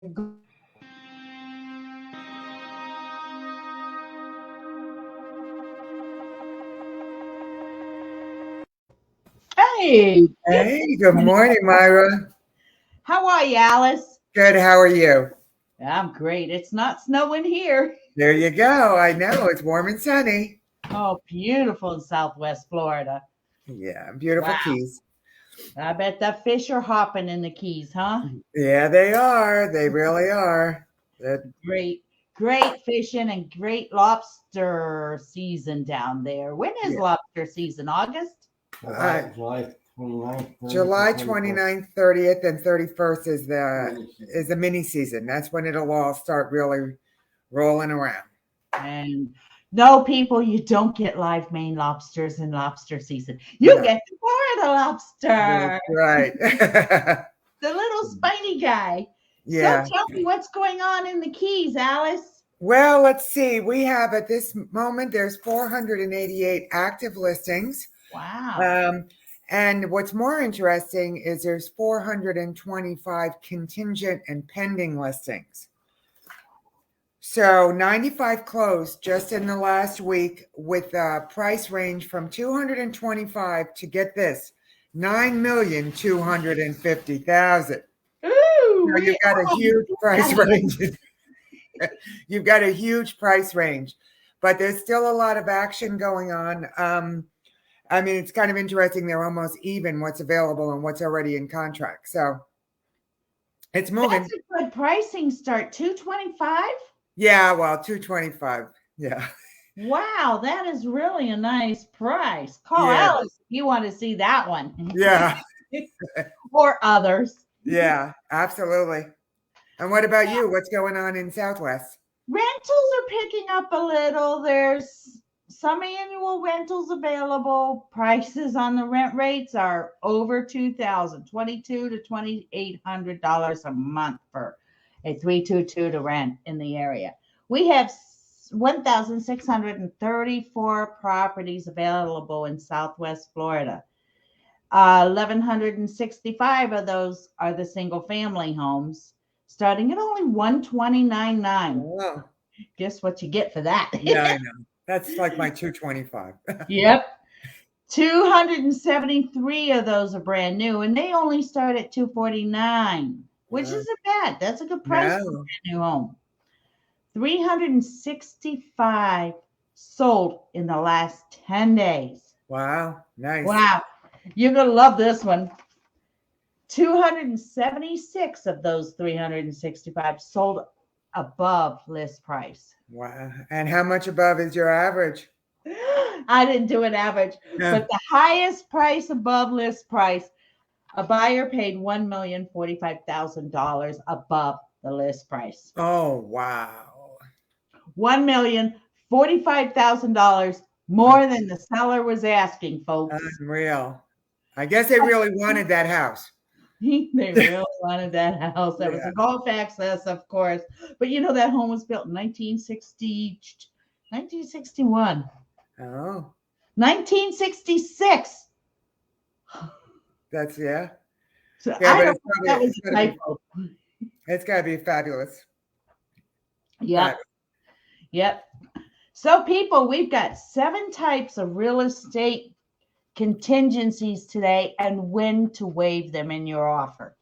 Hey, Hey, good morning, Myra. how are you, Alice? Good, how are you? I'm great. It's not snowing here. There you go. I know it's warm and sunny. Oh, beautiful in Southwest Florida. Yeah, beautiful Wow. Keys. I bet the fish are hopping in the Keys, huh? Yeah, they are. They really are. That, Great, great fishing and great lobster season down there. When is yeah. lobster season? August? Uh, July 29th, 30th, July and 31st. 29th, 30th, and 31st is the mini season. That's when it'll all start really rolling around. And no, people, you don't get live Maine lobsters in lobster season. You No, get the Florida lobster, that's right. the little spiny guy. So Yeah. tell me what's going on in the Keys, Alice. Well, let's see. We have at this moment, there's 488 active listings. Wow. Um, and what's more interesting is there's 425 contingent and pending listings. So 95 closed just in the last week with a price range from 225 to get this 9,250,000. Ooh, Now you've we got a huge price range. You've got a huge price range, but there's still a lot of action going on. I mean, it's kind of interesting. They're almost even what's available and what's already in contract. So it's moving. that's a good pricing start. 225. Yeah, well, 225. Yeah. Wow, that is really a nice price. Call Yeah. Alice if you want to see that one. Yeah. Or others. Yeah, absolutely. And what about you? What's going on in Southwest? Rentals are picking up a little. There's some annual rentals available. Prices on the rent rates are over 2,000, 22 to $2,800 a month for a 322 to rent in the area. We have 1,634 properties available in Southwest Florida. 1,165 of those are the single family homes, starting at only 129.9. Oh, Guess what you get for that? yeah, I know. That's like my 225. Yep. 273 of those are brand new, and they only start at 249, which Wow. isn't bad. That's a good price for a No. brand new home. 365 sold in the last 10 days. Wow. Nice. Wow. You're going to love this one. 276 of those 365 sold above list price. Wow. And how much above is your average? I didn't do an average, Yeah. but the highest price above list price, a buyer paid $1,045,000 above the list price. Oh, wow. $1,045,000 more than the seller was asking, folks. Unreal. I guess they really wanted that house. They really wanted that house. That was Yeah. a golf access, of course. But you know, that home was built in 1961, Oh, 1966. that's yeah. So Yeah, I but don't think that was a typo. it's gotta be fabulous. Yep. Yep. So, people, we've got 7 types of real estate contingencies today and when to waive them in your offer.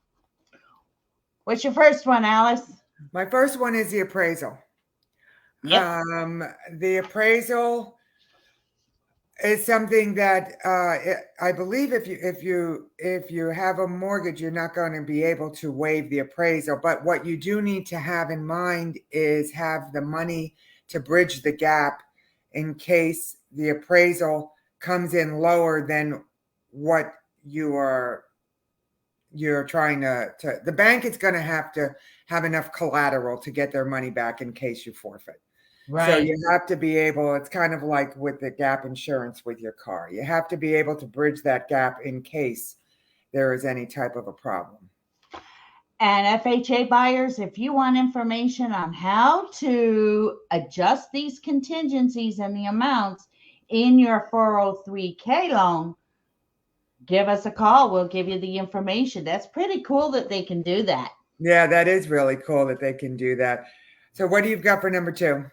What's your first one, Alice? My first one is the appraisal. Yep. The appraisal is something that I believe if you have a mortgage, you're not going to be able to waive the appraisal. But what you do need to have in mind is have the money to bridge the gap in case the appraisal comes in lower than what you're trying to the bank is going to have enough collateral to get their money back in case you forfeit. So Right. you have to be able, it's kind of like with the gap insurance with your car. You have to be able to bridge that gap in case there is any type of a problem. And FHA buyers, if you want information on how to adjust these contingencies and the amounts in your 403k loan, give us a call. We'll give you the information. That's pretty cool that they can do that. Yeah, that is really cool that they can do that. So what do you got for number 2?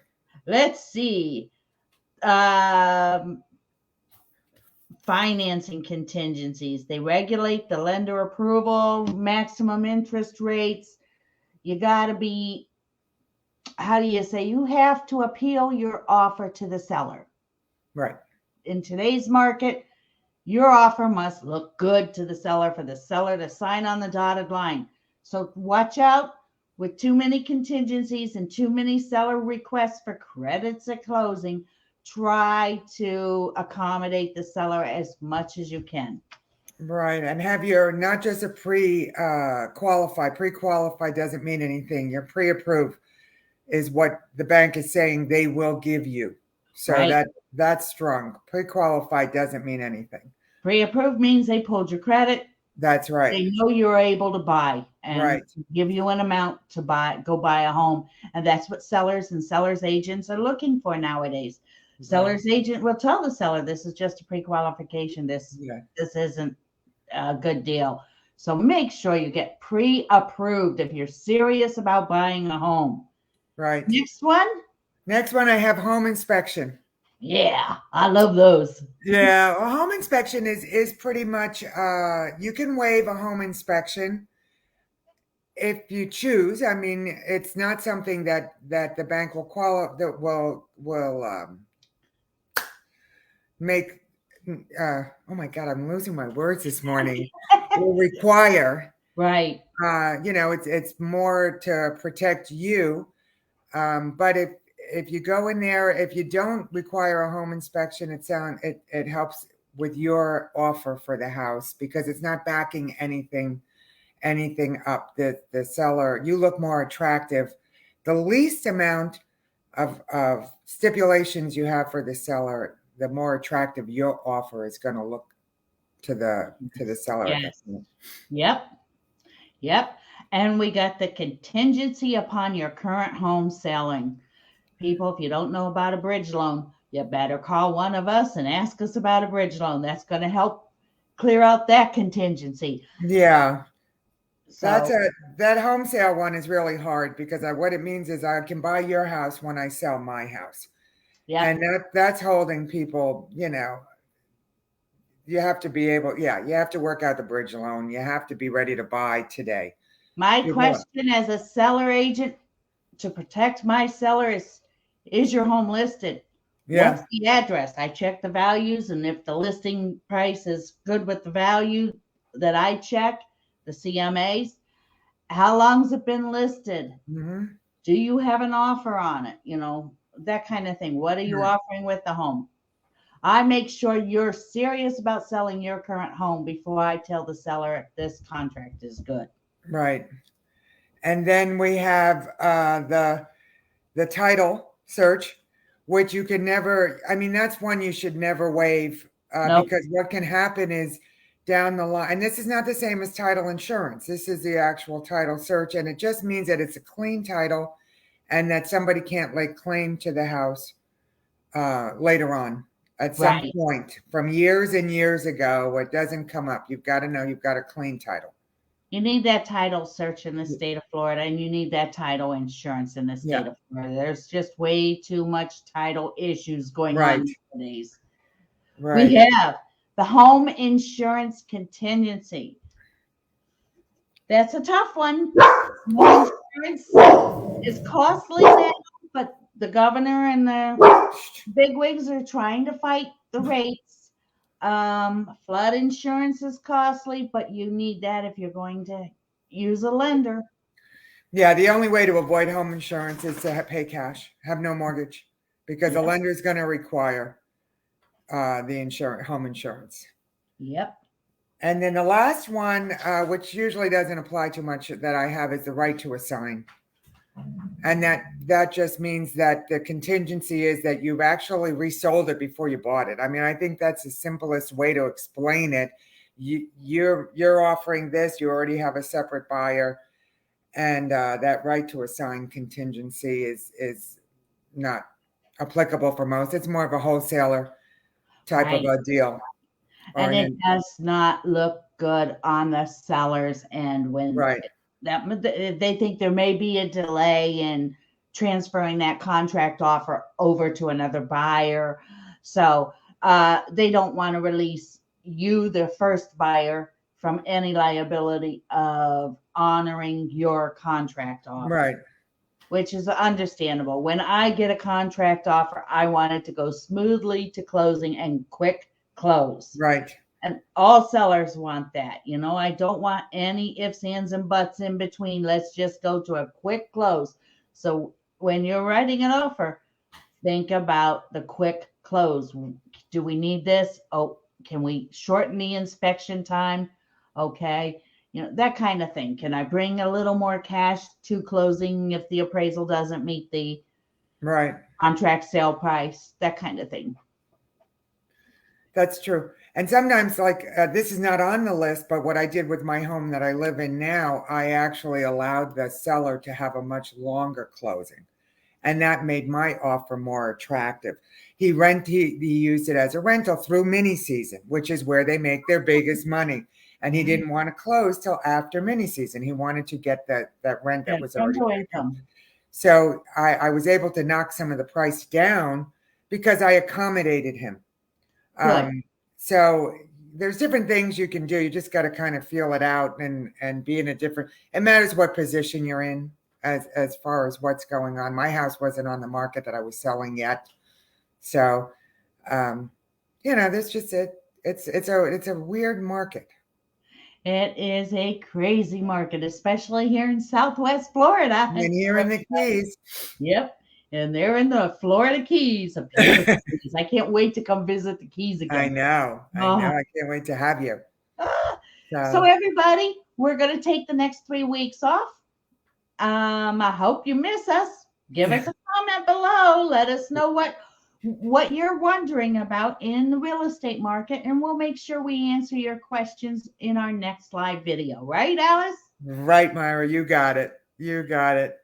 Let's see. Financing contingencies. They regulate the lender approval, maximum interest rates. You got to be, how do you say, you have to appeal your offer to the seller. Right. In today's market, your offer must look good to the seller for the seller to sign on the dotted line. So watch out with too many contingencies and too many seller requests for credits at closing. Try to accommodate the seller as much as you can. Right. And have your not just a pre-qualified. Pre-qualified doesn't mean anything. Your pre-approved is what the bank is saying they will give you. So Right. that's strong. Pre-qualified doesn't mean anything. Pre-approved means they pulled your credit. That's right. They know you're able to buy and Right. give you an amount to go buy a home. And that's what sellers and sellers agents are looking for nowadays. Seller's agent will tell the seller, this is just a pre-qualification. This isn't a good deal. So make sure you get pre-approved if you're serious about buying a home. Right. Next one, I have home inspection. Yeah, I love those. Yeah, a home inspection is pretty much you can waive a home inspection if you choose. I mean, it's not something that the bank will make. Oh my God, I'm losing my words this morning. Will require. Right. It's more to protect you. But if you go in there, if you don't require a home inspection, it helps with your offer for the house because it's not backing anything up. The seller, you look more attractive. The least amount of stipulations you have for the seller, the more attractive your offer is going to look to the seller. Yes. Yep. And we got the contingency upon your current home selling. People, if you don't know about a bridge loan, you better call one of us and ask us about a bridge loan. That's going to help clear out that contingency. Yeah. So that home sale one is really hard because what it means is I can buy your house when I sell my house. Yeah. And that's holding people, you have to be able, you have to work out the bridge loan. You have to be ready to buy today. My question as a seller agent to protect my seller is your home listed? Yeah. What's the address? I check the values, and if the listing price is good with the value that I check, the CMAs, how long's it been listed? Mm-hmm. Do you have an offer on it? That kind of thing. What are you offering with the home? I make sure you're serious about selling your current home before I tell the seller if this contract is good. Right. And then we have the title search, which you can never, that's one you should never waive nope. Because what can happen is down the line, and this is not the same as title insurance. This is the actual title search, and it just means that it's a clean title and that somebody can't lay claim to the house later on at some point from years and years ago. It doesn't come up. You've got to know you've got a clean title. You need that title search in the state of Florida, and you need that title insurance in the state of Florida. There's just way too much title issues going on nowadays. Right. We have the home insurance contingency. That's a tough one. Home insurance is costly now, but the governor and the bigwigs are trying to fight the rates. Flood insurance is costly, but you need that if you're going to use a lender. Yeah, the only way to avoid home insurance is to pay cash, have no mortgage, because the lender is going to require the home insurance. Yep. And then the last one, which usually doesn't apply too much, that I have is the right to assign. And that just means that the contingency is that you've actually resold it before you bought it. I think that's the simplest way to explain it. You're offering this, you already have a separate buyer, and that right to assign contingency is not applicable for most. It's more of a wholesaler type of a deal. And it does not look good on the seller's end when they think there may be a delay in transferring that contract offer over to another buyer. So they don't want to release you, the first buyer, from any liability of honoring your contract offer, Right. which is understandable. When I get a contract offer, I want it to go smoothly to closing and quick close. Right. And all sellers want that. I don't want any ifs, ands, and buts in between. Let's just go to a quick close. So when you're writing an offer, think about the quick close. Do we need this? Oh, can we shorten the inspection time? Okay. That kind of thing. Can I bring a little more cash to closing if the appraisal doesn't meet the Right. contract sale price? That kind of thing. That's true. And sometimes, like, this is not on the list, but what I did with my home that I live in now, I actually allowed the seller to have a much longer closing. And that made my offer more attractive. He used it as a rental through mini season, which is where they make their biggest money. And he didn't want to close till after mini season. He wanted to get that rent that was already picked up. So I was able to knock some of the price down because I accommodated him. So there's different things you can do. You just got to kind of feel it out and be in a different, it matters what position you're in as far as what's going on. My house wasn't on the market that I was selling yet. So, there's just it's a weird market. It is a crazy market, especially here in Southwest Florida. And here in the Keys. Yep. And they're in the Florida Keys. Keys. I can't wait to come visit the Keys again. I know. I can't wait to have you. So everybody, we're going to take the next 3 weeks off. I hope you miss us. Give us a comment below. Let us know what you're wondering about in the real estate market, and we'll make sure we answer your questions in our next live video. Right, Alice? Right, Myra. You got it. Okay.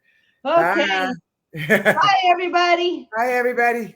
Bye, everybody. Bye, everybody.